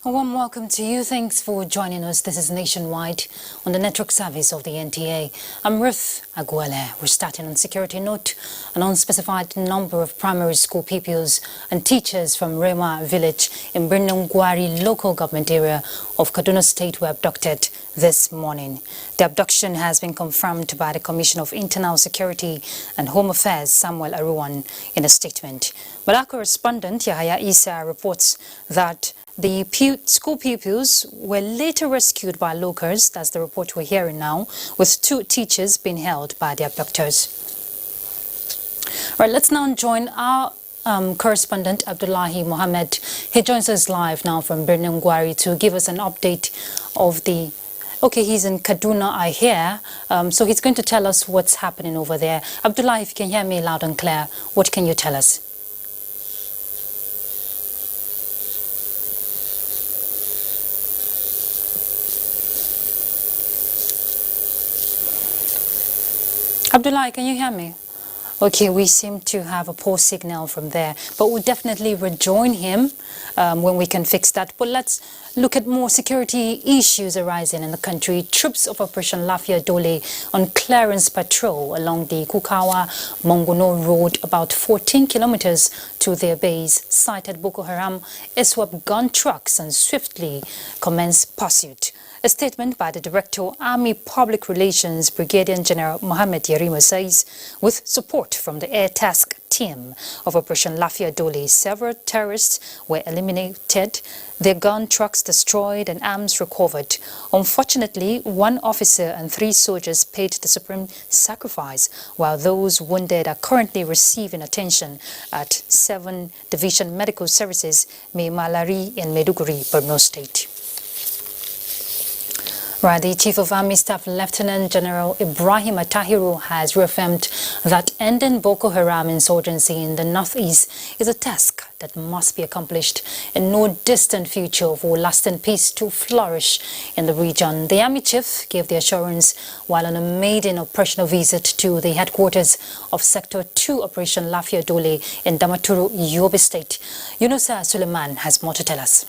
A warm welcome to you. Thanks for joining us. This is Nationwide on the network service of the NTA. I'm Ruth Aguele. We're starting on security note. An unspecified number of primary school pupils and teachers from Rema village in Gwari local government area of Kaduna State were abducted this morning. The abduction has been confirmed by the Commissioner of Internal Security and Home Affairs, Samuel Aruwan, in a statement. But our correspondent, Yahaya Isa, reports that the school pupils were later rescued by locals. That's the report we're hearing now, with 2 teachers being held by the abductors. Right, let's now join our correspondent, Abdullahi Mohammed. He joins us live now from Gwari to give us an update of the... Okay, he's in Kaduna, I hear. So he's going to tell us what's happening over there. Abdullahi, if you can hear me loud and clear, what can you tell us? Abdullahi, can you hear me? Okay, we seem to have a poor signal from there, but we'll definitely rejoin him when we can fix that. But let's look at more security issues arising in the country. Troops of Operation Lafia Dole on clearance patrol along the Kukawa-Mongono Road, about 14 kilometers to their base, sighted Boko Haram, swept gun trucks and swiftly commenced pursuit. A statement by the Director, Army Public Relations, Brigadier General Mohammed Yarima says, with support from the Air Task Team of Operation Lafia Dole, several terrorists were eliminated, their gun trucks destroyed and arms recovered. Unfortunately, 1 officer and 3 soldiers paid the supreme sacrifice, while those wounded are currently receiving attention at 7 Division Medical Services, Maimalari in Maiduguri, Borno State. Right, the Chief of Army Staff, Lieutenant General Ibrahim Atahiru, has reaffirmed that ending Boko Haram insurgency in the northeast is a task that must be accomplished in no distant future for lasting peace to flourish in the region. The Army Chief gave the assurance while on a maiden operational visit to the headquarters of Sector 2 Operation Lafia Dole in Damaturu, Yobe State. Yunusa Suleiman has more to tell us.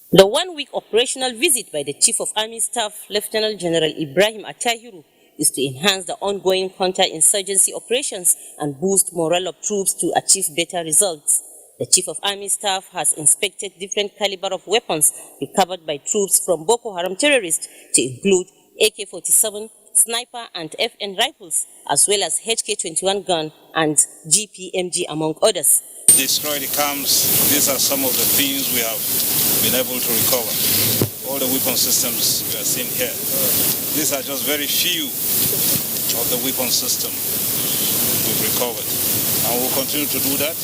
The one-week operational visit by the Chief of Army Staff, Lieutenant General Ibrahim Atahiru, is to enhance the ongoing counter-insurgency operations and boost morale of troops to achieve better results. The Chief of Army Staff has inspected different caliber of weapons recovered by troops from Boko Haram terrorists to include AK-47, sniper and FN rifles, as well as HK-21 gun and GPMG, among others. Destroy the camps. These are some of the things we have been able to recover. All the weapon systems we are seeing here. These are just very few of the weapon system we've recovered. And we'll continue to do that.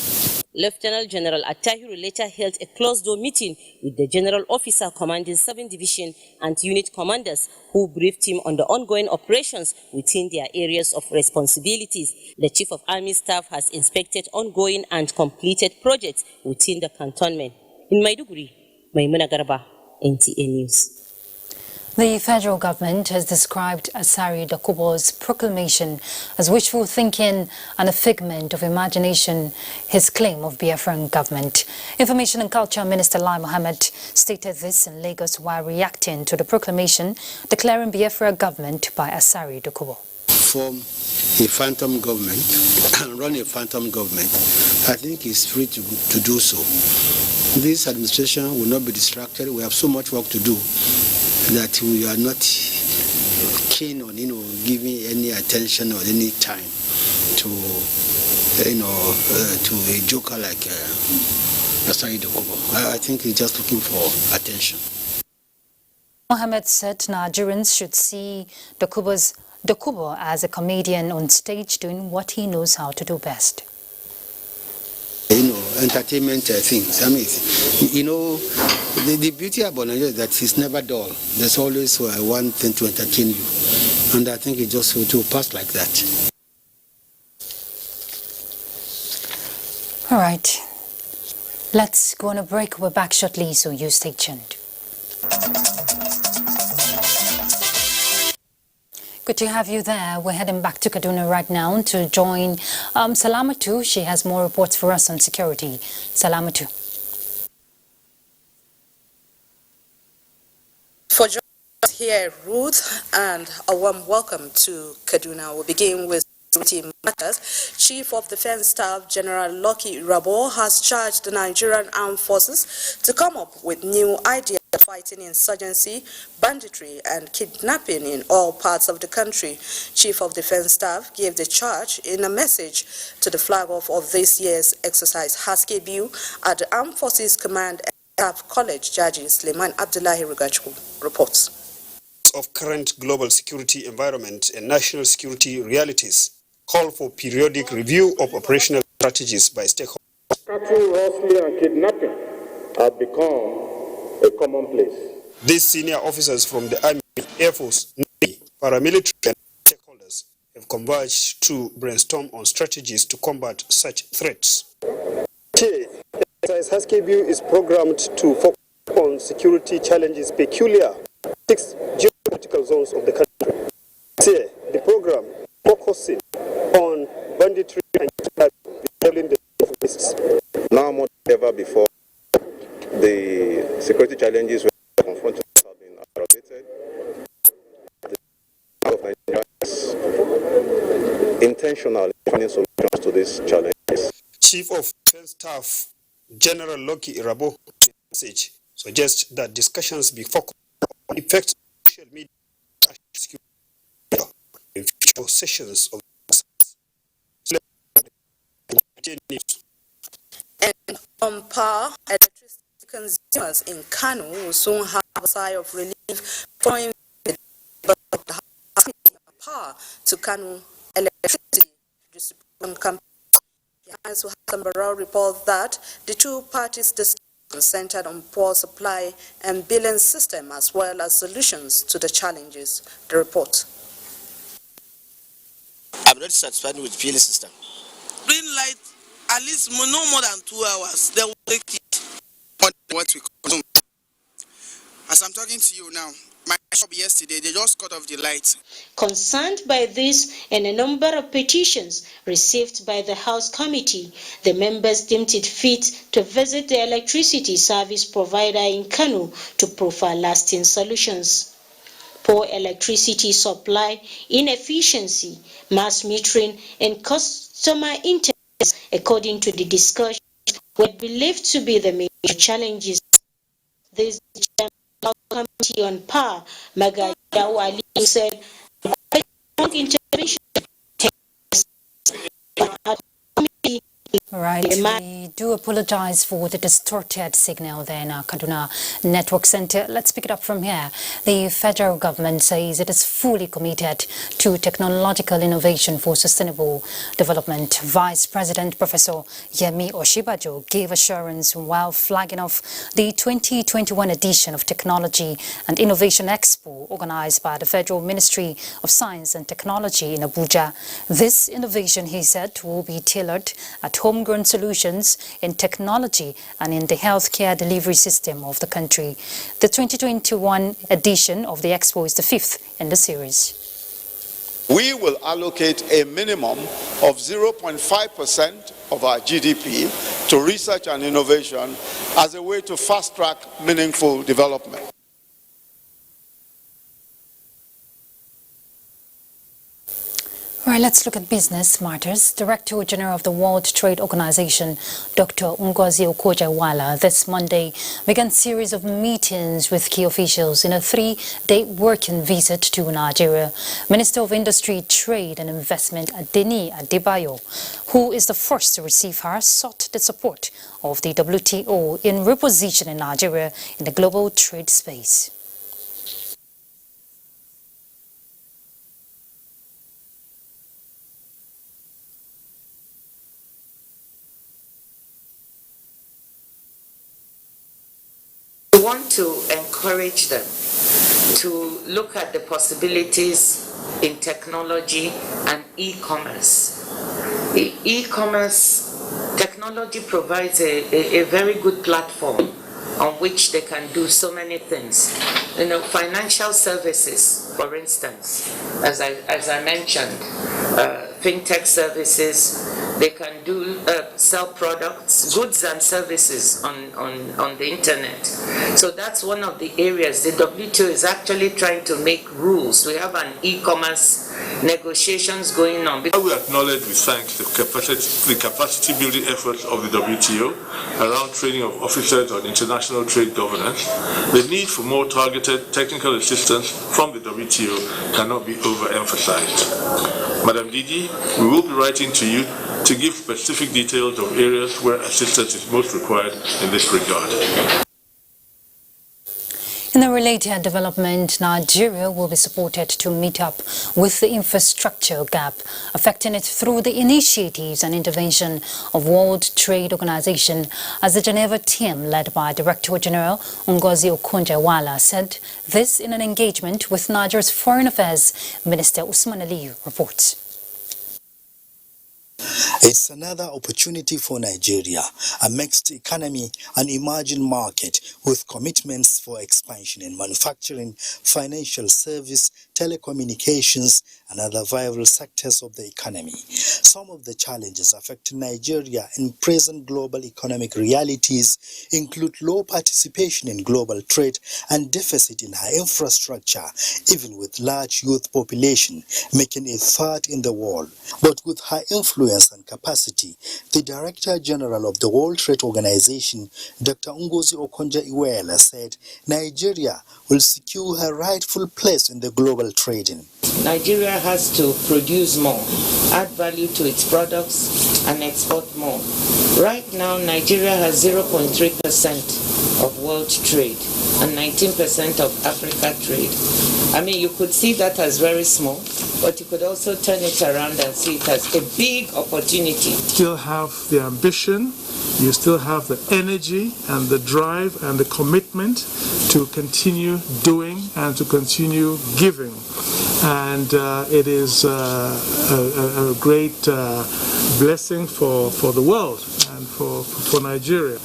Lieutenant General Atahiru later held a closed-door meeting with the General Officer commanding 7 Division and unit commanders who briefed him on the ongoing operations within their areas of responsibilities. The Chief of Army Staff has inspected ongoing and completed projects within the cantonment. In Maiduguri, Maimuna Garba, NTA News. The federal government has described Asari Dakubo's proclamation as wishful thinking and a figment of imagination, his claim of Biafran government. Information and Culture Minister Lai Mohammed stated this in Lagos while reacting to the proclamation declaring Biafra government by Asari Dakubo. Form a phantom government and run a phantom government, I think he's free to do so. This administration will not be distracted. We have so much work to do that we are not keen on, giving any attention or any time to, to a joker like Asari Dokubo. I think he's just looking for attention. Mohammed said Nigerians should see Dokubo as a comedian on stage doing what he knows how to do best. Entertainment things. I mean, the beauty about Nigeria is that it's never dull. There's always one thing to entertain you. And I think it just will pass like that. All right. Let's go on a break. We're back shortly, so you stay tuned. Good to have you there. We're heading back to Kaduna right now to join Salamatu. She has more reports for us on security. Salamatu. For joining us here, Ruth, and a warm welcome to Kaduna. We'll begin with security matters. Chief of Defense Staff General Lucky Rabo has charged the Nigerian Armed Forces to come up with new ideas fighting insurgency, banditry, and kidnapping in all parts of the country. Chief of Defense Staff gave the charge in a message to the flag off of this year's exercise Haskebu at the Armed Forces Command and Staff College. Jaji Suleiman Abdullahi Rugachku reports. Of current global security environment and national security realities call for periodic review of operational strategies by stakeholders. Cattle rustling and kidnapping have become a commonplace. These senior officers from the Army, Air Force, Navy, paramilitary and stakeholders have converged to brainstorm on strategies to combat such threats. Exercise Haskebu is programmed to focus on security challenges peculiar to 6 geopolitical zones of the country. The program focusing on banditry and resolving the risks. Now more than ever before, the security challenges we are confronted with have been aggravated. The of Nigeria is intentional in finding solutions to these challenges. Chief of Defense Staff General Lucky Rabo message suggests that discussions be focused on effects of social media in future sessions of And on power, electricity consumers in Kano will soon have a sigh of relief following the power to Kano electricity distribution company. Johannes Hassan reports that the two parties discussions centered on poor supply and billing system as well as solutions to the challenges. The report. I'm not satisfied with the billing system. Green light, at least no more than 2 hours, they will take it on what we consume. As I'm talking to you now, my shop yesterday, they just cut off the lights. Concerned by this and a number of petitions received by the House Committee, the members deemed it fit to visit the electricity service provider in Kano to profile lasting solutions. Poor electricity supply, inefficiency, mass metering, and customer interest, according to the discussion, were believed to be the major challenges. This Committee on Power, Magaja Wali, said strong intervention. Right, we do apologize for the distorted signal there in our Kaduna Network Center. Let's pick it up from here. The federal government says it is fully committed to technological innovation for sustainable development. Vice President Professor Yemi Oshibajo gave assurance while flagging off the 2021 edition of Technology and Innovation Expo organized by the Federal Ministry of Science and Technology in Abuja. This innovation, he said, will be tailored at homegrown solutions in technology and in the healthcare delivery system of the country. The 2021 edition of the Expo is the 5th in the series. We will allocate a minimum of 0.5% of our GDP to research and innovation as a way to fast-track meaningful development. right, let's look at business matters. Director General of the World Trade Organization, Dr. Ngozi Okonjo-Iweala, this Monday began a series of meetings with key officials in a 3-day working visit to Nigeria. Minister of Industry, Trade and Investment, Adeni Adebayo, who is the first to receive her, sought the support of the WTO in repositioning Nigeria in the global trade space. We want to encourage them to look at the possibilities in technology and e-commerce. E-commerce technology provides a very good platform on which they can do so many things. You know, financial services, for instance, as I mentioned, fintech services. They can do sell products, goods and services on the internet. So that's one of the areas the WTO is actually trying to make rules. We have an e-commerce negotiations going on. We acknowledge, we thank the capacity building efforts of the WTO around training of officers on international trade governance. The need for more targeted technical assistance from the WTO cannot be overemphasized. Madam DG, we will be writing to you to give specific details of areas where assistance is most required in this regard. In a related development, Nigeria will be supported to meet up with the infrastructure gap affecting it through the initiatives and intervention of World Trade Organization, as the Geneva team led by Director General Ngozi Okonjo-Iweala said this in an engagement with Nigeria's Foreign Affairs Minister Usman Aliyu reports. It's another opportunity for Nigeria, a mixed economy, an emerging market with commitments for expansion in manufacturing, financial service, telecommunications, and other viable sectors of the economy. Some of the challenges affecting Nigeria in present global economic realities include low participation in global trade and deficit in her infrastructure, even with large youth population, making it third in the world. But with her influence and capacity, the Director General of the World Trade Organization, Dr. Ngozi Okonjo-Iweala, said Nigeria will secure her rightful place in the global trading. Nigeria has to produce more, add value to its products, and export more. Right now, Nigeria has 0.3% of world trade and 19% of Africa trade. I mean, you could see that as very small, but you could also turn it around and see it as a big opportunity. You still have the ambition, you still have the energy and the drive and the commitment to continue doing and to continue giving. And it is a great blessing for the world and for Nigeria.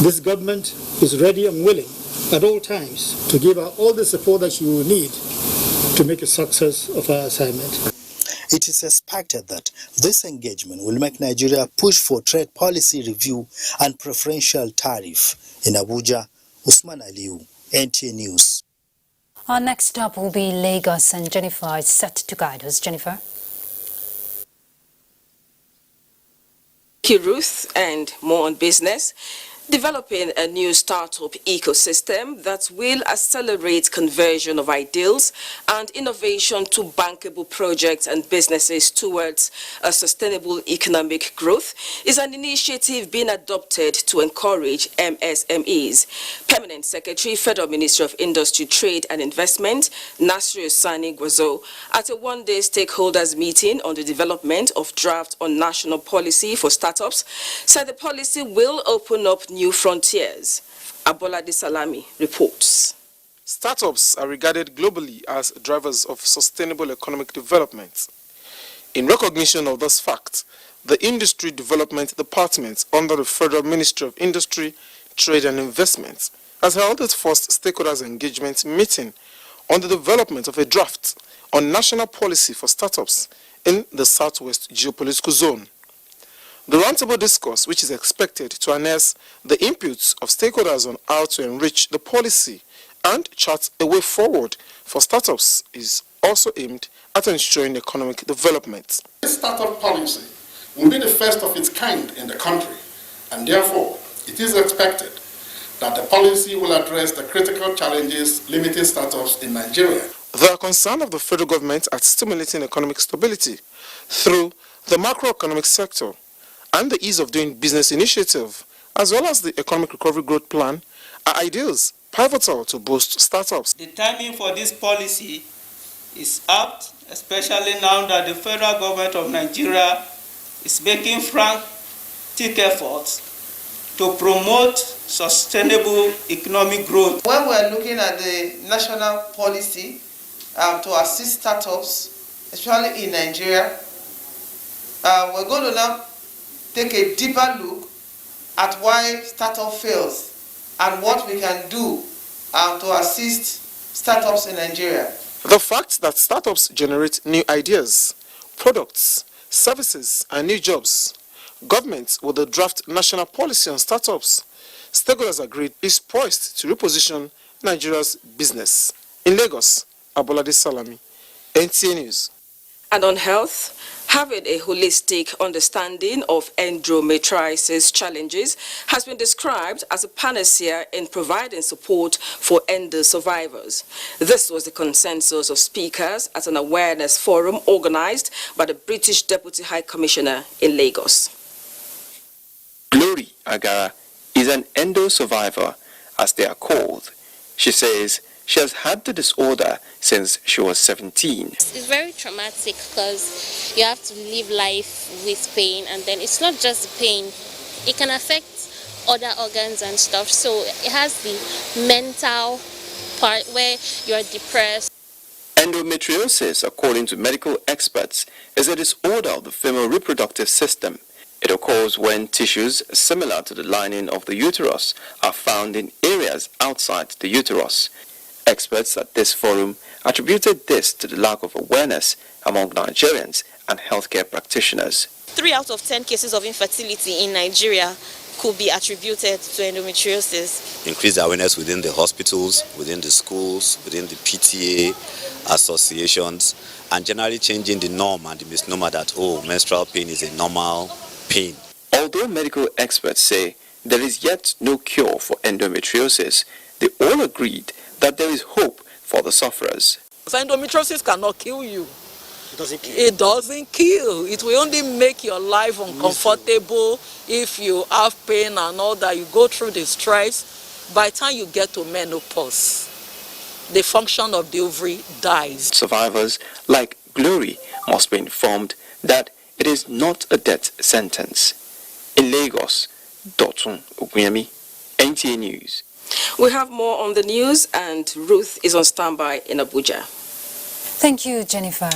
This government is ready and willing at all times to give her all the support that she will need to make a success of her assignment. It is expected that this engagement will make Nigeria push for trade policy review and preferential tariff. In Abuja, Usman Aliyu, NTA News. Our next stop will be Lagos, and Jennifer is set to guide us. Jennifer. Thank you, Ruth, and more on business. Developing a new startup ecosystem that will accelerate conversion of ideals and innovation to bankable projects and businesses towards a sustainable economic growth is an initiative being adopted to encourage MSMEs. Permanent Secretary, Federal Ministry of Industry, Trade and Investment, Nasir Sani Gwazo, at a one-day stakeholders meeting on the development of draft on national policy for startups, said the policy will open up new frontiers. Abola Salami reports. Startups are regarded globally as drivers of sustainable economic development. In recognition of this fact, the Industry Development Department under the Federal Ministry of Industry, Trade and Investment has held its first stakeholders engagement meeting on the development of a draft on national policy for startups in the Southwest Geopolitical Zone. The roundtable discourse, which is expected to harness the inputs of stakeholders on how to enrich the policy and chart a way forward for startups, is also aimed at ensuring economic development. This startup policy will be the first of its kind in the country, and therefore it is expected that the policy will address the critical challenges limiting startups in Nigeria. There are concerns of the federal government at stimulating economic stability through the macroeconomic sector and the ease of doing business initiative, as well as the economic recovery growth plan, are ideals pivotal to boost startups. The timing for this policy is apt, especially now that the federal government of Nigeria is making frantic efforts to promote sustainable economic growth. When we are looking at the national policy to assist startups, especially in Nigeria, we're going to now take a deeper look at why startup fails and what we can do to assist startups in Nigeria. The fact that startups generate new ideas, products, services, and new jobs, government with the draft national policy on startups, stakeholders agreed, is poised to reposition Nigeria's business. In Lagos, Abolade Salami, NTA News. And on health, having a holistic understanding of endometriosis challenges has been described as a panacea in providing support for endo survivors. This was the consensus of speakers at an awareness forum organized by the British Deputy High Commissioner in Lagos. Glory Agara is an endo survivor, as they are called. She says she has had the disorder since she was 17. It's very traumatic because you have to live life with pain, and then it's not just the pain, it can affect other organs and stuff. So it has the mental part where you're depressed. Endometriosis, according to medical experts, is a disorder of the female reproductive system. It occurs when tissues similar to the lining of the uterus are found in areas outside the uterus. Experts at this forum attributed this to the lack of awareness among Nigerians and healthcare practitioners. 3 out of 10 cases of infertility in Nigeria could be attributed to endometriosis. Increase the awareness within the hospitals, within the schools, within the PTA associations, and generally changing the norm and the misnomer that, oh, menstrual pain is a normal pain. Although medical experts say there is yet no cure for endometriosis, they all agreed that there is hope for the sufferers. Endometriosis cannot kill you. It doesn't kill. It doesn't kill. It will only make your life uncomfortable if you have pain and all that. You go through the stress. By the time you get to menopause, the function of the ovary dies. Survivors like Glory must be informed that it is not a death sentence. In Lagos, Dotun Ogunyemi, NTA News. We have more on the news, and Ruth is on standby in Abuja. Thank you, Jennifer.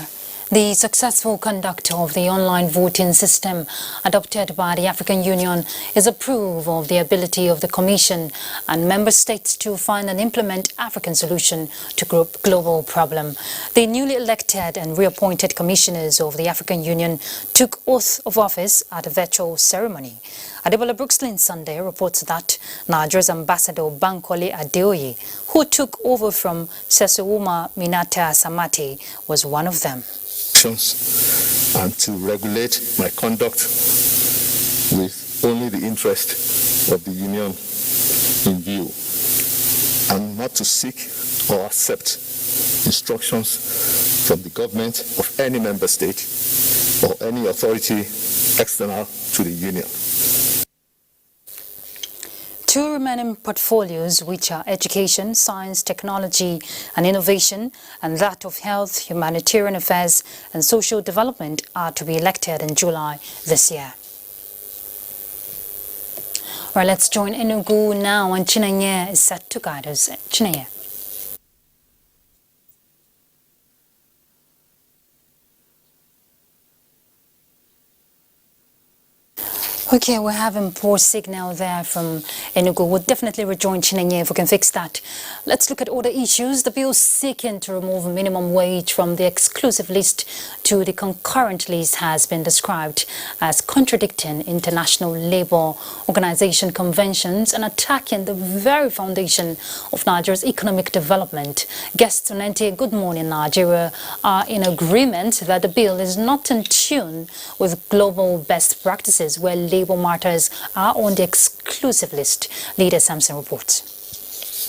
The successful conduct of the online voting system adopted by the African Union is a proof of the ability of the Commission and member states to find and implement African solution to global problem. The newly elected and reappointed commissioners of the African Union took oath of office at a virtual ceremony. Adebola Brookslyn Sunday reports that Nigeria's Ambassador Bankole Adeoye, who took over from Sesewuma Minata Samati, was one of them. And to regulate my conduct with only the interest of the Union in view, and not to seek or accept instructions from the government of any member state or any authority external to the Union. Two remaining portfolios, which are education, science, technology and innovation, and that of health, humanitarian affairs and social development, are to be elected in July this year. All right, let's join Enugu now, and Chinenye is set to guide us. Chinenye. Okay, we're having poor signal there from Enugu. We'll definitely rejoin Chinenye if we can fix that. Let's look at other issues. The bill seeking to remove minimum wage from the exclusive list to the concurrent list has been described as contradicting international labor organization conventions and attacking the very foundation of Nigeria's economic development. Guests on NTA Good Morning Nigeria are in agreement that the bill is not in tune with global best practices where labor matters are on the exclusive list. Leader Samson reports.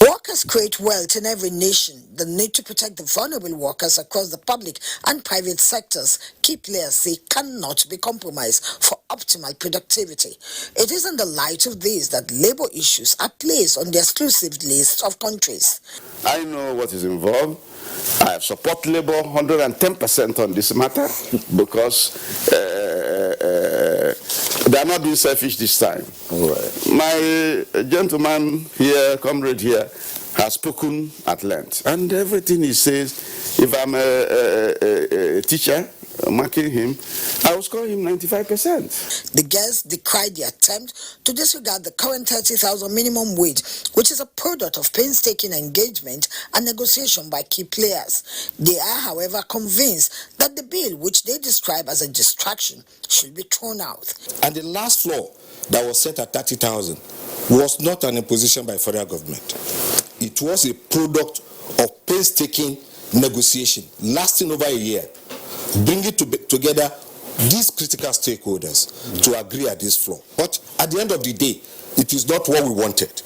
Workers create wealth in every nation. The need to protect the vulnerable workers across the public and private sectors, key players say, cannot be compromised for optimal productivity. It is in the light of this that labor issues are placed on the exclusive list of countries. I know what is involved. I support labor 110% on this matter because they are not being selfish this time. Right. My gentleman here, comrade here, has spoken at length. And everything he says, if I'm a teacher, marking him, I will score him 95%. The guests decried the attempt to disregard the current 30,000 minimum wage, which is a product of painstaking engagement and negotiation by key players. They are, however, convinced that the bill, which they describe as a distraction, should be thrown out. And the last floor that was set at 30,000 was not an imposition by federal government. It was a product of painstaking negotiation lasting over a year, bringing together these critical stakeholders to agree at this floor. But at the end of the day, it is not what we wanted.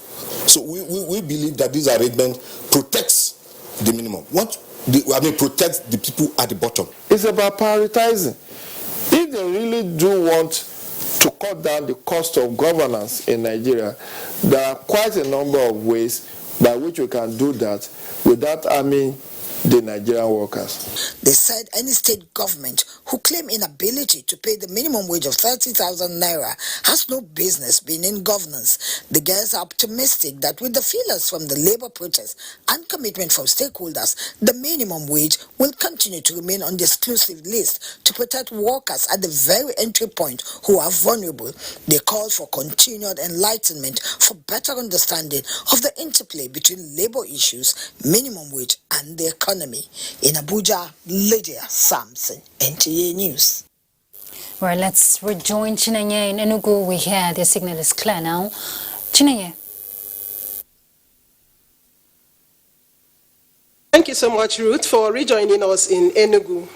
So we believe that this arrangement protects the minimum. Protects the people at the bottom. It's about prioritizing. If they really do want to cut down the cost of governance in Nigeria, there are quite a number of ways by which we can do that without harming the Nigerian workers. They said any state government who claim inability to pay the minimum wage of 30,000 naira has no business being in governance. The girls are optimistic that with the feelers from the labor protest and commitment from stakeholders, the minimum wage will continue to remain on the exclusive list to protect workers at the very entry point who are vulnerable. They call for continued enlightenment for better understanding of the interplay between labor issues, minimum wage, and the economy. In Abuja, Lydia Samson, NTA News. Well, let's rejoin Chinenye in Enugu. We hear the signal is clear now. Chinenye. Thank you so much, Ruth, for rejoining us in Enugu.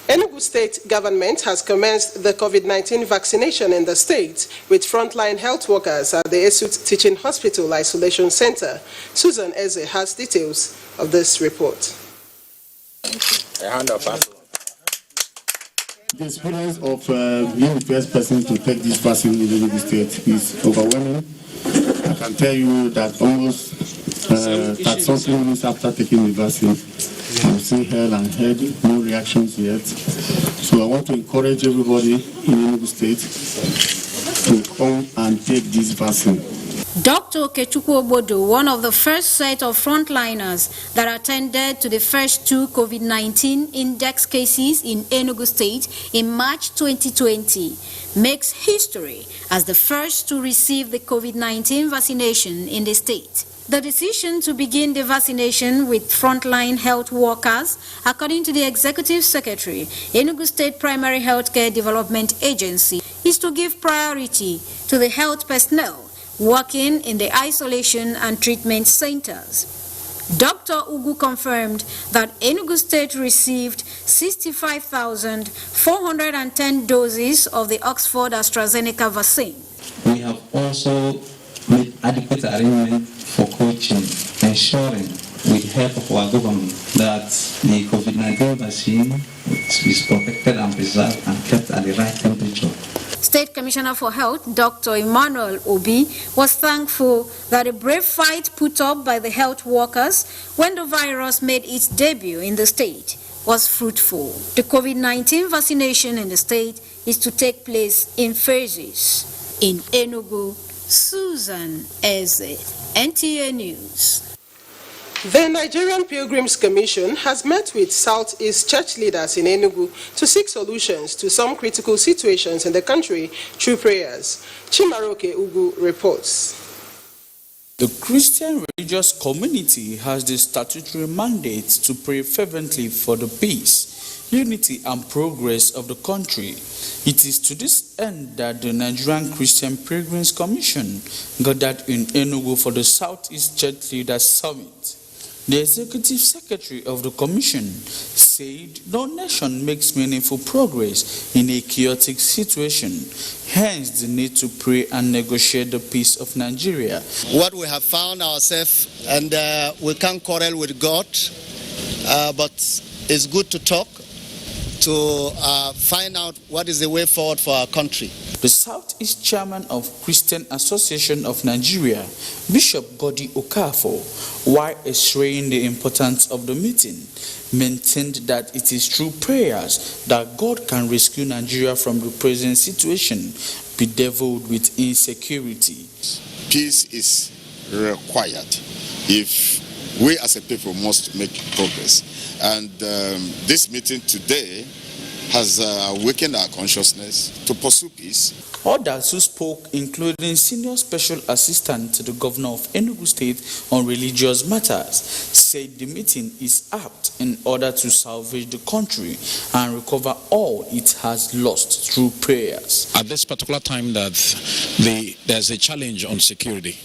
Enugu state government has commenced the COVID-19 vaccination in the state with frontline health workers at the Esut Teaching Hospital Isolation Center. Susan Eze has details of this report. The experience of being the first person to take this vaccine in Enugu state is overwhelming. I can tell you that almost 30 minutes after taking the vaccine, I'm still held and heard, no reactions yet. So I want to encourage everybody in Enugu state to come and take this vaccine. Dr. Okechukwu Obodo, one of the first set of frontliners that attended to the first 2 COVID-19 index cases in Enugu State in March 2020, makes history as the first to receive the COVID-19 vaccination in the state. The decision to begin the vaccination with frontline health workers, according to the Executive Secretary, Enugu State Primary Healthcare Development Agency, is to give priority to the health personnel working in the isolation and treatment centers. Dr. Ugu confirmed that Enugu State received 65,410 doses of the Oxford AstraZeneca vaccine. We have also made adequate arrangement for coaching, ensuring with the help of our government that the COVID-19 vaccine is protected and preserved and kept at the right temperature. State Commissioner for Health, Dr. Emmanuel Obi, was thankful that a brave fight put up by the health workers when the virus made its debut in the state was fruitful. The COVID-19 vaccination in the state is to take place in phases. In Enugu, Susan Eze, NTA News. The Nigerian Pilgrims Commission has met with Southeast church leaders in Enugu to seek solutions to some critical situations in the country through prayers. Chimaroke Ugu reports. The Christian religious community has the statutory mandate to pray fervently for the peace, unity and progress of the country. It is to this end that the Nigerian Christian Pilgrims Commission gathered in Enugu for the Southeast Church Leaders Summit. The executive secretary of the commission said no nation makes meaningful progress in a chaotic situation, hence the need to pray and negotiate the peace of Nigeria. What we have found ourselves, and we can't quarrel with God, but it's good to talk, to find out what is the way forward for our country. The Southeast chairman of Christian Association of Nigeria, Bishop Godi Okafor, while assuring the importance of the meeting, maintained that it is through prayers that God can rescue Nigeria from the present situation, bedeviled with insecurity. Peace is required if we as a people must make progress. And this meeting today has awakened our consciousness to pursue peace. Others who spoke, including Senior Special Assistant to the Governor of Enugu State on religious matters, said the meeting is apt in order to salvage the country and recover all it has lost through prayers. At this particular time that there's a challenge on security,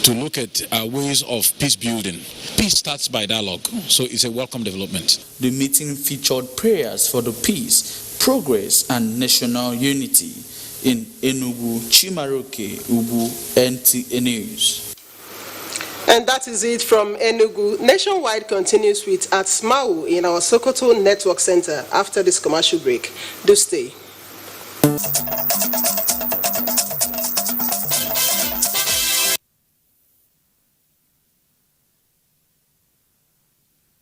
to look at ways of peace building. Peace starts by dialogue, so it's a welcome development. The meeting featured prayers for the peace, progress and national unity. In Enugu, Chimaroke Ubu, NTA News. And that is it from Enugu. Nationwide continues with at Smau in our Sokoto Network Center after this commercial break. Do stay.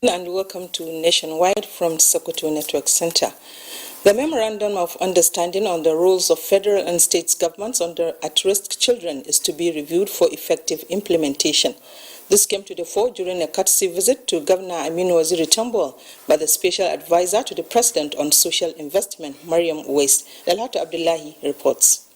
And welcome to Nationwide from Sokoto Network Center. The Memorandum of Understanding on the roles of federal and state governments under at-risk children is to be reviewed for effective implementation. This came to the fore during a courtesy visit to Governor Aminu Waziri Tambol by the Special Advisor to the President on Social Investment, Mariam West. Dalhatu Abdullahi reports.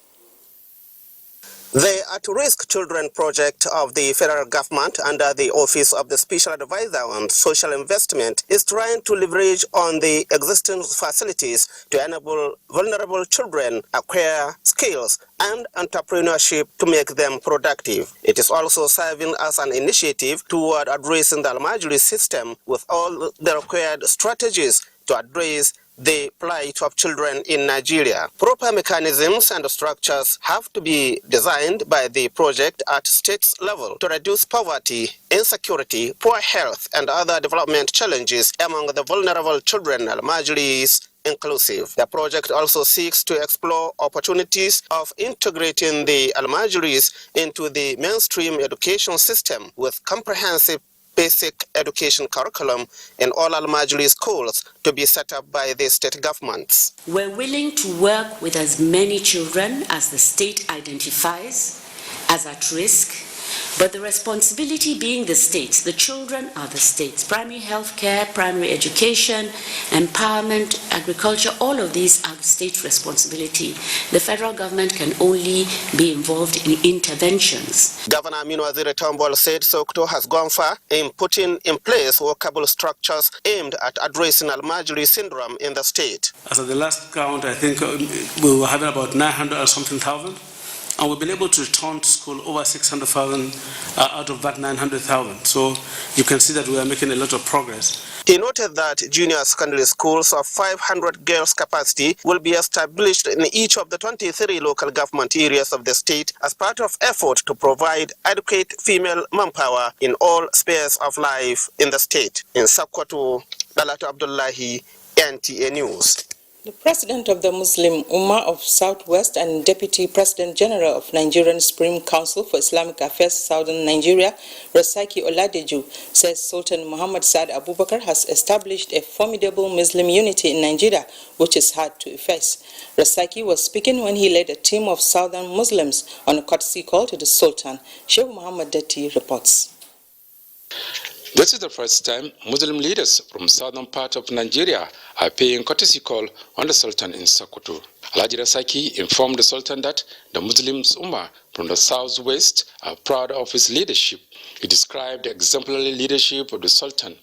The At-Risk Children project of the federal government under the Office of the Special Advisor on Social Investment is trying to leverage on the existing facilities to enable vulnerable children acquire skills and entrepreneurship to make them productive. It is also serving as an initiative toward addressing the Almajiri system with all the required strategies to address the plight of children in Nigeria. Proper mechanisms and structures have to be designed by the project at state level to reduce poverty, insecurity, poor health, and other development challenges among the vulnerable children, Almajiris inclusive. The project also seeks to explore opportunities of integrating the Almajiris into the mainstream education system with comprehensive basic education curriculum in all Almajiri schools to be set up by the state governments. We're willing to work with as many children as the state identifies as at risk, but the responsibility being the state's. The children are the state's. Primary health care, primary education, empowerment, agriculture, all of these are the state's responsibility. The federal government can only be involved in interventions. Governor Aminu Waziri Tambol said Sokoto has gone far in putting in place workable structures aimed at addressing Almajiri syndrome in the state. As of the last count, I think we were having about 900 or something thousand. And we've been able to return to school over 600,000 out of that 900,000. So you can see that we are making a lot of progress. He noted that junior secondary schools of 500 girls capacity will be established in each of the 23 local government areas of the state as part of effort to provide adequate female manpower in all spheres of life in the state. In Sokoto, Dalhatu Abdullahi, NTA News. The President of the Muslim Ummah of Southwest and Deputy President General of Nigerian Supreme Council for Islamic Affairs Southern Nigeria, Rasaki Oladeju, says Sultan Muhammad Saad Abubakar has established a formidable Muslim unity in Nigeria, which is hard to efface. Rasaki was speaking when he led a team of Southern Muslims on a courtesy call to the Sultan. Sheikh Muhammad Dati reports. This is the first time Muslim leaders from southern part of Nigeria are paying courtesy call on the Sultan in Sokoto. Alhaji Rasaki informed the Sultan that the Muslims Ummah from the southwest are proud of his leadership. He described the exemplary leadership of the Sultan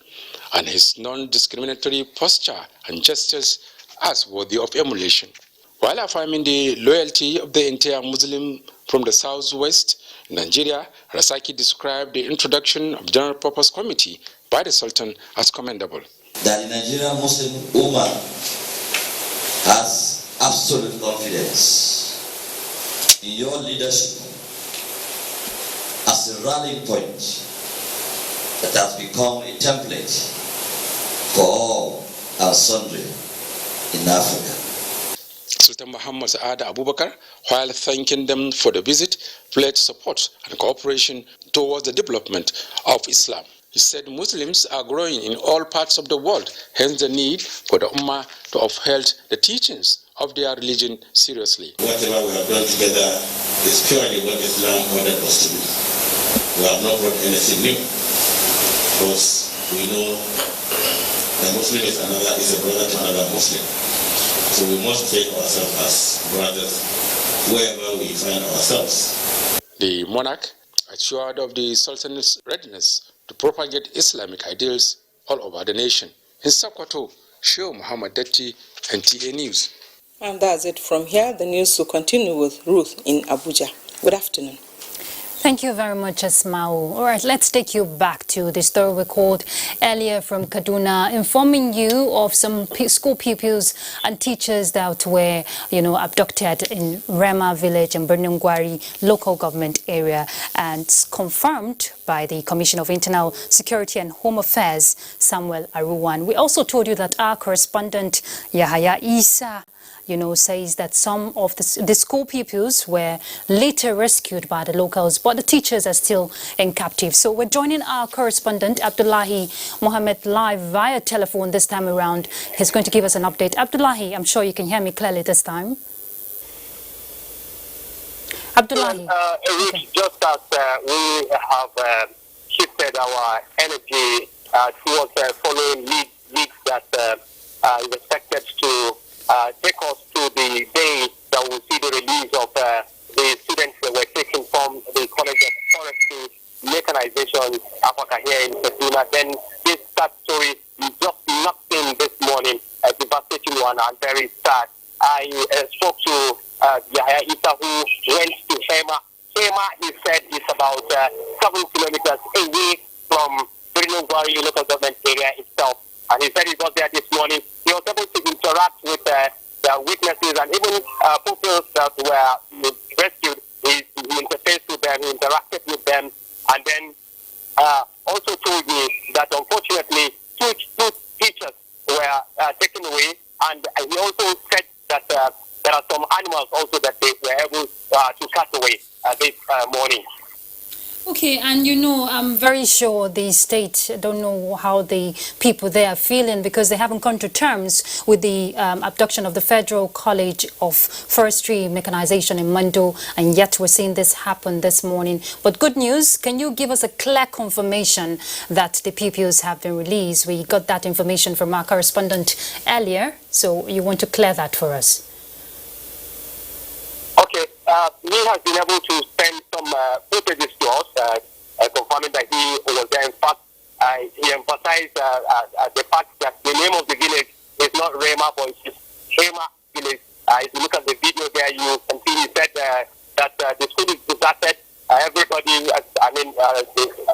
and his non-discriminatory posture and gestures as worthy of emulation. While affirming the loyalty of the entire Muslim from the southwest Nigeria, Rasaki described the introduction of General Purpose Committee by the Sultan as commendable. That the Nigerian Muslim Ummah has absolute confidence in your leadership as a rallying point that has become a template for all our sundry in Africa. Sultan Muhammad Saad Abubakar, while thanking them for the visit, pledged support and cooperation towards the development of Islam. He said Muslims are growing in all parts of the world, hence the need for the Ummah to uphold the teachings of their religion seriously. Whatever we have done together is purely what Islam ordered us to do. We have not brought anything new, because we know a Muslim is a brother to another Muslim. So we must take ourselves as brothers wherever we find ourselves. The monarch assured of the Sultan's readiness to propagate Islamic ideals all over the nation. In Sokoto, Sheikh Muhammad Datti, NTA News. And that's it from here. The news will continue with Ruth in Abuja. Good afternoon. Thank you very much, Asmau. All right, let's take you back to the story we called earlier from Kaduna, informing you of some school pupils and teachers that were, abducted in Rema village in Birnungwari local government area, and confirmed by the Commission of Internal Security and Home Affairs, Samuel Aruwan. We also told you that our correspondent, Yahaya Isa, says that some of the school pupils were later rescued by the locals, but the teachers are still in captive. So we're joining our correspondent, Abdullahi Mohammed, live via telephone this time around. He's going to give us an update. Abdullahi, I'm sure you can hear me clearly this time. Abdullahi. Okay. Just as we have shifted our energy towards following leads that is expected to take us to the day that we'll see the release of the students that were taken from the College of Forestry Mechanization, Africa, here in Kaduna. Then this sad story just knocked in this morning, a devastating one and very sad. I spoke to Yahya Isa, who went to Hema. Hema, he said, is about 7 kilometers away from Birnungwari local government area itself. And he said he got there this morning. He was able to interact with the witnesses and even pupils that were rescued. He interfaced with them, he interacted with them, and then also told me that unfortunately two teachers were taken away. And he also said that there are some animals also that they were able to cut away this morning. Okay, and I'm very sure the state don't know how the people there are feeling, because they haven't come to terms with the abduction of the Federal College of Forestry Mechanization in Mando, and yet we're seeing this happen this morning. But good news, can you give us a clear confirmation that the pupils have been released? We got that information from our correspondent earlier, so you want to clear that for us? Okay, he has been able to send some footages to us, confirming that he was there. In fact, he emphasized the fact that the name of the village is not Rema, but it's Hema village. If you look at the video there, you can see he said that the school is deserted. Everybody, the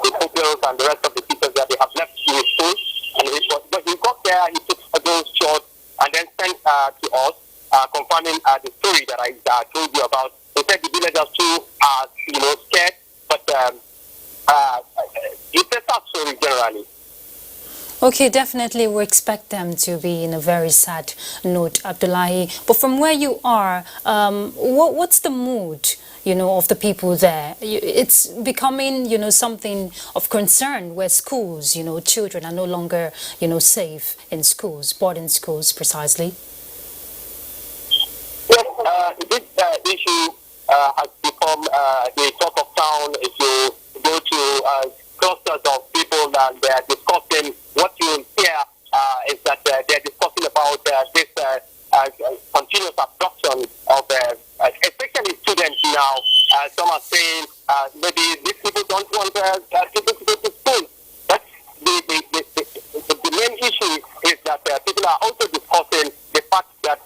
pupils and the rest of the teachers that they have left the school. But he got there, he took those shots and then sent to us, confirming the story that I told you about. They said the villagers too are, scared, but it's a sad story generally. Okay, definitely we expect them to be in a very sad note, Abdullahi. But from where you are, what's the mood, of the people there? It's becoming, something of concern where schools, children are no longer, safe in schools, boarding schools precisely. Yes, this issue has become the talk of town. If you go to clusters of people that and they're discussing. What you hear is that they're discussing about this continuous abduction of especially students now. Some are saying maybe these people don't want people to go to school. But the main issue is that people are also discussing the fact that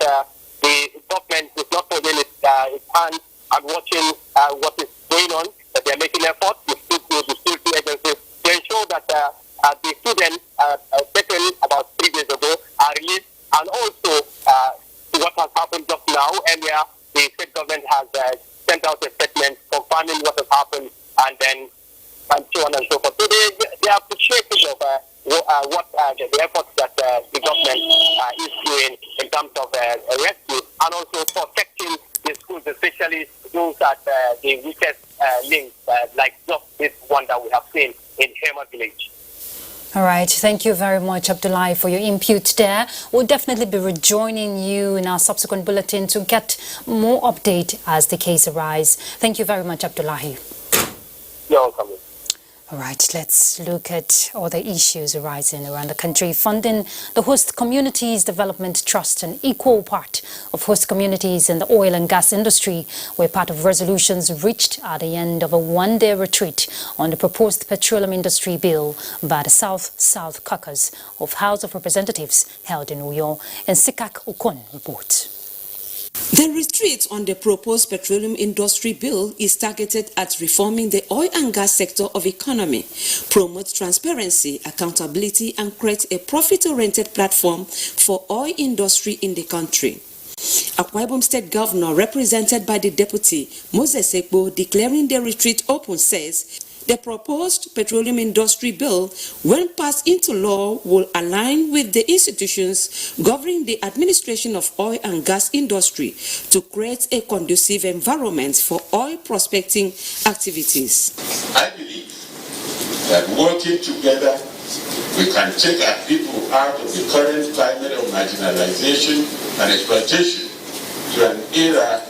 the government is not holding its hand and watching what is going on. That they're making efforts with the security agencies to ensure that the students taken about 3 days ago are released, and also what has happened just now. Earlier, the state government has sent out a statement confirming what has happened, and then and so on and so forth. So they are appreciative of the efforts that the government is doing in terms of rescue and also protecting the schools, especially those at the weakest links, like just this one that we have seen in Hema village. All right. Thank you very much, Abdullahi, for your input there. We'll definitely be rejoining you in our subsequent bulletin to get more update as the case arises. Thank you very much, Abdullahi. You're welcome. All right, let's look at other issues arising around the country. Funding the host communities development trust, an equal part of host communities in the oil and gas industry, were part of resolutions reached at the end of a one-day retreat on the proposed petroleum industry bill by the South Caucus of House of Representatives held in Uyo. And Sikak Okon reports. The retreat on the proposed petroleum industry bill is targeted at reforming the oil and gas sector of economy, promote transparency, accountability, and create a profit-oriented platform for oil industry in the country. Akwa Ibom State Governor, represented by the Deputy Moses Ekpo, declaring the retreat open, says the proposed petroleum industry bill, when passed into law, will align with the institutions governing the administration of oil and gas industry to create a conducive environment for oil prospecting activities. I believe that working together, we can take our people out of the current climate of marginalization and exploitation to an era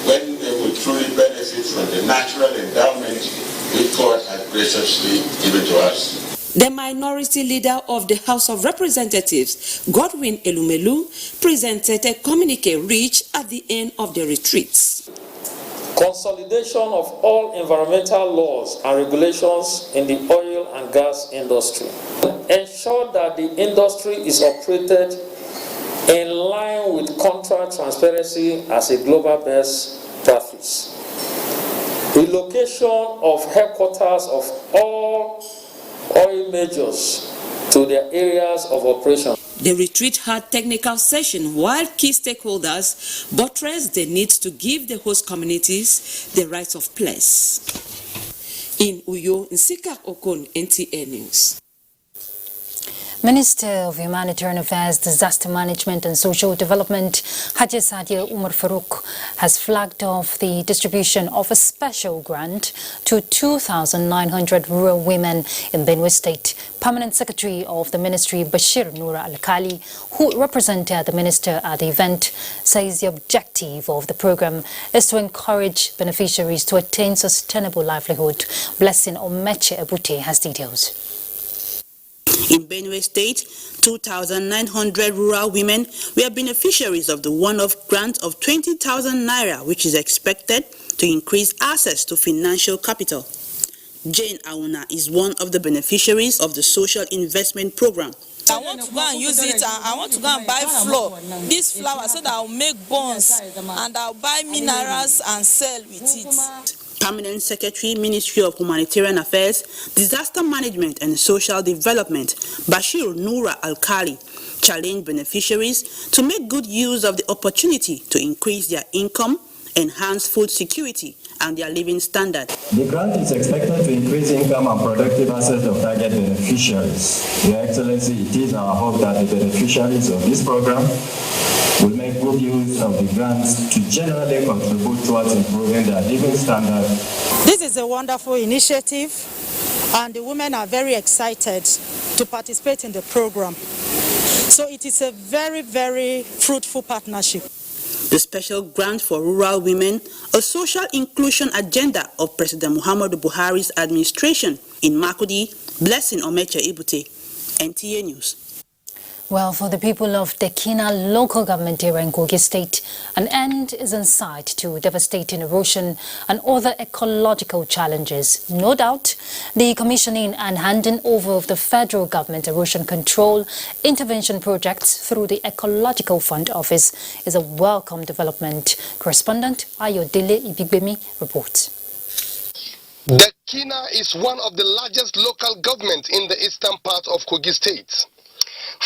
when they will truly benefit from the natural endowment which God has graciously given to us. The minority leader of the House of Representatives, Godwin Elumelu, presented a communique reached at the end of the retreat. Consolidation of all environmental laws and regulations in the oil and gas industry. Ensure that the industry is operated in line with contract transparency as a global best practice. Relocation of headquarters of all oil majors to their areas of operation. The retreat had technical session while key stakeholders buttressed the need to give the host communities the right of place. In Uyo, Nsikak Okon, NTA News. Minister of Humanitarian Affairs, Disaster Management and Social Development, Haji Sadia Umar Farouk, has flagged off the distribution of a special grant to 2,900 rural women in Benue State. Permanent Secretary of the Ministry, Bashir Noura Al-Kali, who represented the minister at the event, says the objective of the program is to encourage beneficiaries to attain sustainable livelihood. Blessing Omeche Ebute has details. In Benue State, 2,900 rural women were beneficiaries of the one-off grant of 20,000 naira, which is expected to increase access to financial capital. Jane Auna is one of the beneficiaries of the social investment program. I want to go and use it. I want to go and buy this flour, so that I'll make buns and I'll buy minerals and sell with it. Permanent Secretary, Ministry of Humanitarian Affairs, Disaster Management and Social Development, Bashir Noura Al-Kali, challenged beneficiaries to make good use of the opportunity to increase their income, enhance food security, and their living standard. The grant is expected to increase income and productive access of target beneficiaries. Your Excellency, it is our hope that the beneficiaries of this program will make good use of the grants to generally contribute towards improving their living standard. This is a wonderful initiative, and the women are very excited to participate in the program. So it is a very, very fruitful partnership. The special grant for rural women, a social inclusion agenda of President Muhammadu Buhari's administration in Makudi, Blessing Omeche Ibute, NTA News. Well, for the people of Dekina local government area in Kogi State, an end is in sight to devastating erosion and other ecological challenges. No doubt, the commissioning and handing over of the federal government erosion control intervention projects through the Ecological Fund Office is a welcome development. Correspondent Ayodele Ibigbemi reports. Dekina is one of the largest local governments in the eastern part of Kogi State.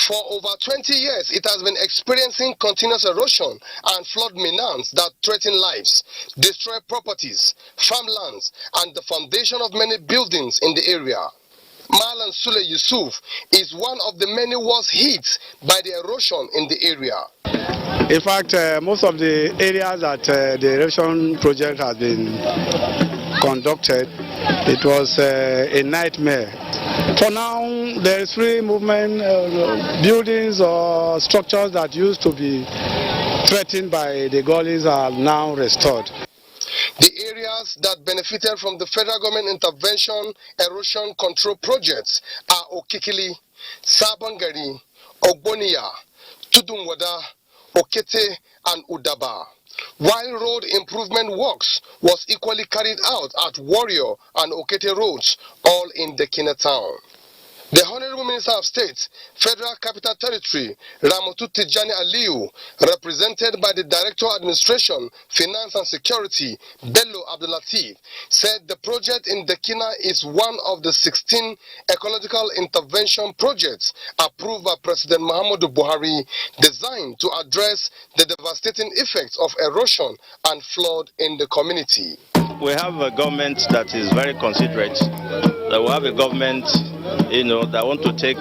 For over 20 years, it has been experiencing continuous erosion and flood menace that threaten lives, destroy properties, farmlands, and the foundation of many buildings in the area. Malan Sule Yusuf is one of the many worst hit by the erosion in the area. In fact, most of the areas that the erosion project has been conducted, it was a nightmare. For now, there is free movement. Buildings or structures that used to be threatened by the gullies are now restored. The areas that benefited from the federal government intervention erosion control projects are Okikili, Sabangari, Ogbonia, Tudunwada, Okete, and Udaba. While road improvement works was equally carried out at Warrior and Okete roads, all in Dekina town. The Honorable Minister of State, Federal Capital Territory, Ramotu Tijani Aliyu, represented by the Director of Administration, Finance and Security, Bello Abdulatif, said the project in Dekina is one of the 16 ecological intervention projects approved by President Muhammadu Buhari, designed to address the devastating effects of erosion and flood in the community. We have a government that is very considerate. We have a government, that want to take,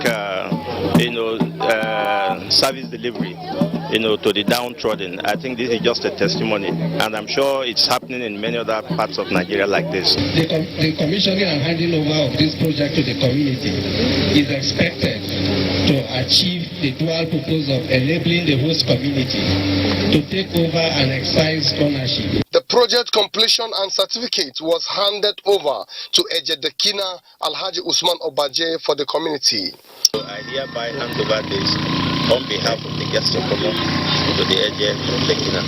service delivery, to the downtrodden. I think this is just a testimony, and I'm sure it's happening in many other parts of Nigeria like this. The commissioning and handing over of this project to the community is expected to achieve the dual purpose of enabling the host community to take over and exercise ownership. The project completion and certificate was handed over to Eje Dekina Alhaji Usman Obaje for the community. So I hereby hand over this on behalf of the guests of honor to the Eje Dekina.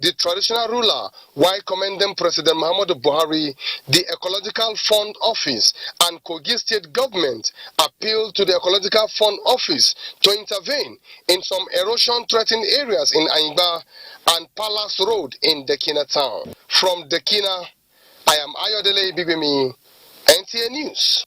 The traditional ruler, while commending President Muhammadu Buhari, the Ecological Fund Office and Kogi State Government appealed to the Ecological Fund Office to intervene in some erosion-threatened areas in Ayingba and Palace Road in Dekina town. From Dekina, I am Ayodele Bibimi, NTA News.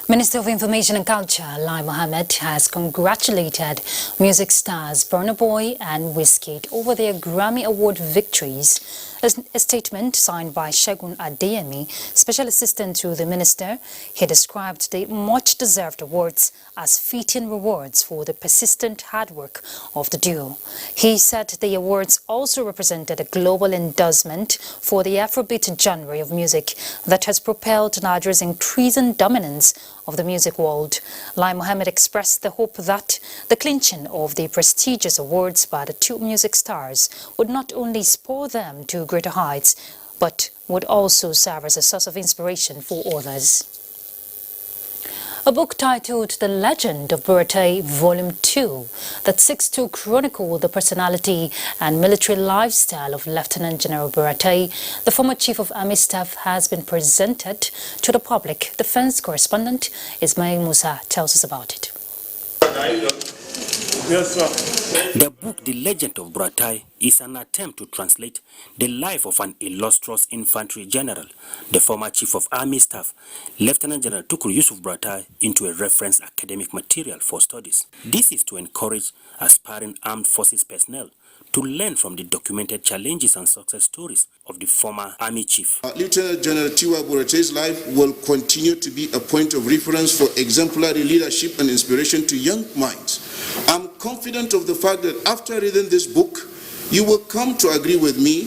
Minister of Information and Culture, Lai Mohammed, has congratulated music stars Burna Boy and Wizkid over their Grammy Award victories. A statement signed by Segun Adeyemi, Special Assistant to the Minister, he described the much-deserved awards as fitting rewards for the persistent hard work of the duo. He said the awards also represented a global endorsement for the Afrobeat genre of music that has propelled Nigeria's increasing dominance of the music world. Lai Mohammed expressed the hope that the clinching of the prestigious awards by the two music stars would not only spur them to greater heights, but would also serve as a source of inspiration for others. A book titled The Legend of Buratai Volume 2 that seeks to chronicle the personality and military lifestyle of Lieutenant General Buratai, the former Chief of Army Staff, has been presented to the public. Defense correspondent Ismail Musa tells us about it. The book The Legend of Buratai is an attempt to translate the life of an illustrious infantry general, the former Chief of Army Staff, Lieutenant General Tukur Yusuf Buratai, into a reference academic material for studies. This is to encourage aspiring armed forces personnel to learn from the documented challenges and success stories of the former Army Chief. Lieutenant General Tiwa Buratai's life will continue to be a point of reference for exemplary leadership and inspiration to young minds. I'm confident of the fact that after reading this book, you will come to agree with me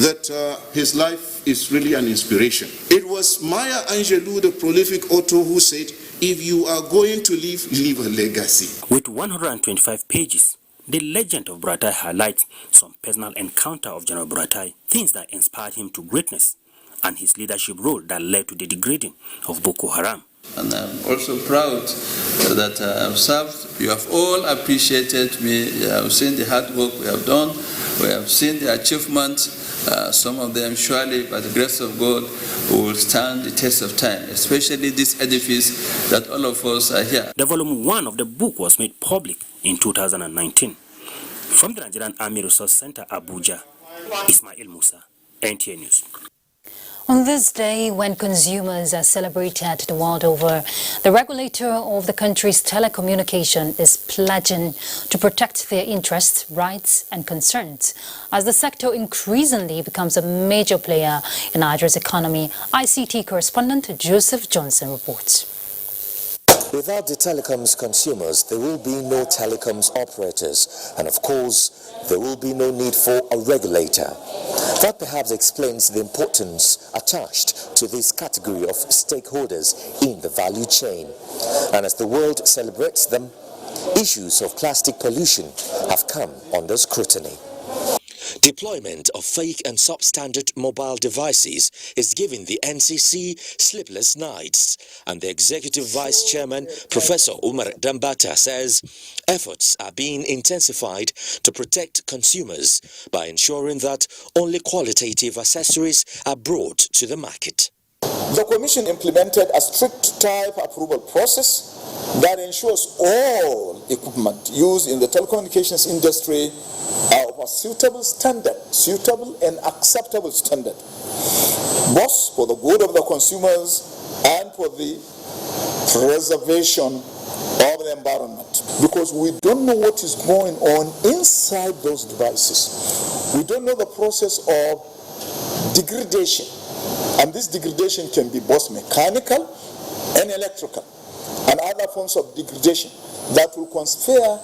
that his life is really an inspiration. It was Maya Angelou, the prolific author, who said, if you are going to leave a legacy. With 125 pages, The Legend of Buratai highlights some personal encounter of General Buratai, things that inspired him to greatness, and his leadership role that led to the degrading of Boko Haram. And I'm also proud that I've served. You have all appreciated me. You have seen the hard work we have done. We have seen the achievements. Some of them surely, by the grace of God, will stand the test of time, especially this edifice that all of us are here. The volume 1 of the book was made public in 2019. From the Nigerian Army Resource Center, Abuja, Ismail Musa, NTA News. On this day, when consumers are celebrated the world over, the regulator of the country's telecommunication is pledging to protect their interests, rights and concerns as the sector increasingly becomes a major player in Nigeria's economy. ICT correspondent Joseph Johnson reports. Without the telecoms consumers, there will be no telecoms operators, and of course, there will be no need for a regulator. That perhaps explains the importance attached to this category of stakeholders in the value chain. And as the world celebrates them, issues of plastic pollution have come under scrutiny. Deployment of fake and substandard mobile devices is giving the NCC sleepless nights, and the Executive Vice Chairman, Professor Umar Dambata, says efforts are being intensified to protect consumers by ensuring that only qualitative accessories are brought to the market. The Commission implemented a strict type approval process that ensures all equipment used in the telecommunications industry are of a suitable and acceptable standard, both for the good of the consumers and for the preservation of the environment. Because we don't know what is going on inside those devices. We don't know the process of degradation. And this degradation can be both mechanical and electrical and other forms of degradation that will conspire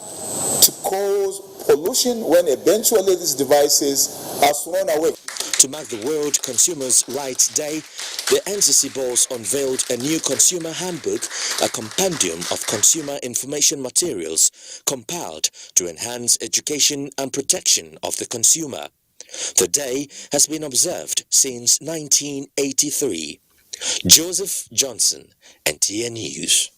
to cause pollution when eventually these devices are thrown away. To mark the World Consumers' Rights Day, the NCC boss unveiled a new consumer handbook, a compendium of consumer information materials compiled to enhance education and protection of the consumer. The day has been observed since 1983. Joseph Johnson, NTA News.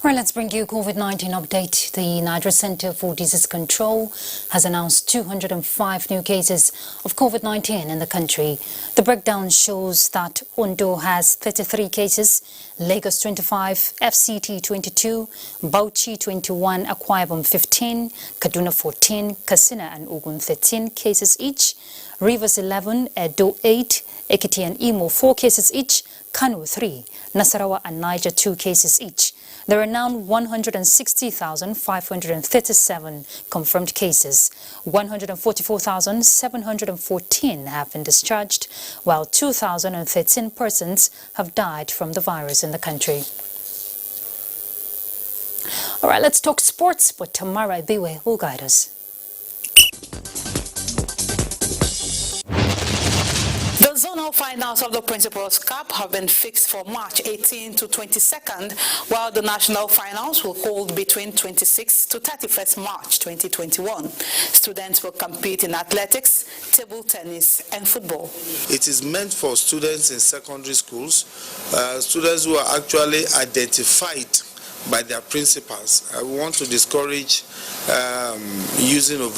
Well, let's bring you a COVID-19 update. The Nigeria Center for Disease Control has announced 205 new cases of COVID-19 in the country. The breakdown shows that Ondo has 33 cases, Lagos 25, FCT 22, Bauchi 21, Akwa Ibom 15, Kaduna 14, Katsina and Ogun 13 cases each, Rivers 11, Edo 8, Ekiti and Imo 4 cases each, Kano 3, Nasarawa and Niger 2 cases each. There are now 160,537 confirmed cases. 144,714 have been discharged, while 2,013 persons have died from the virus in the country. All right, let's talk sports, but Tamara Ibiwe will guide us. The zonal finals of the Principals Cup have been fixed for March 18 to 22nd, while the national finals will hold between 26 to 31st March 2021. Students will compete in athletics, table tennis, and football. It is meant for students in secondary schools, students who are actually identified by their principals. I want to discourage using of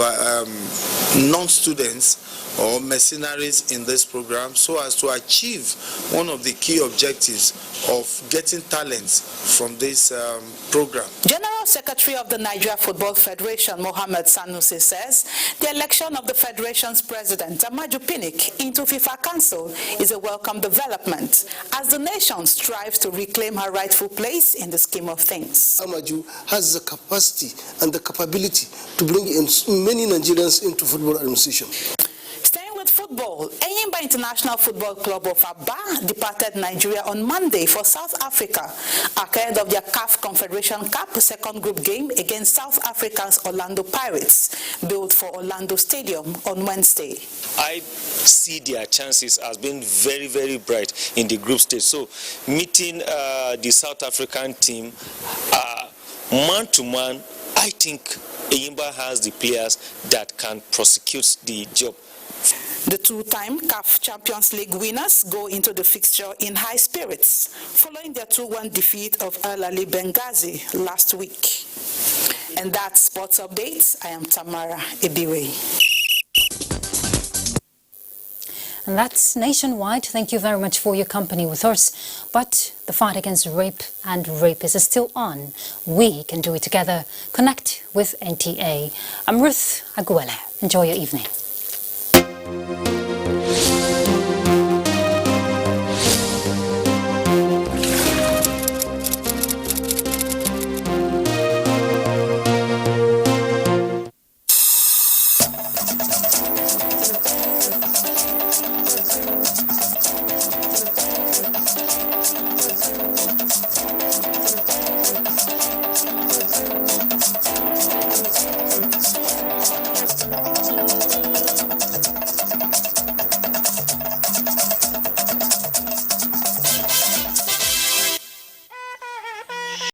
non-students or mercenaries in this program so as to achieve one of the key objectives of getting talents from this program. General Secretary of the Nigeria Football Federation, Mohammed Sanusi, says the election of the Federation's president, Amaju Pinnick, into FIFA Council is a welcome development as the nation strives to reclaim her rightful place in the scheme of things. Amaju has the capacity and the capability to bring in many Nigerians into football administration. Staying with football, Enyimba International Football Club of Aba departed Nigeria on Monday for South Africa ahead of their CAF Confederation Cup second group game against South Africa's Orlando Pirates, built for Orlando Stadium on Wednesday. I see their chances as being very, very bright in the group stage. So meeting the South African team man to man, I think Eyimba has the players that can prosecute the job. The two-time CAF Champions League winners go into the fixture in high spirits, following their 2-1 defeat of Al Ali Benghazi last week. And that's Sports Updates. I am Tamara Ebiwe. And that's Nationwide. Thank you very much for your company with us. But the fight against rape and rapists is still on. We can do it together. Connect with NTA. I'm Ruth Aguele. Enjoy your evening.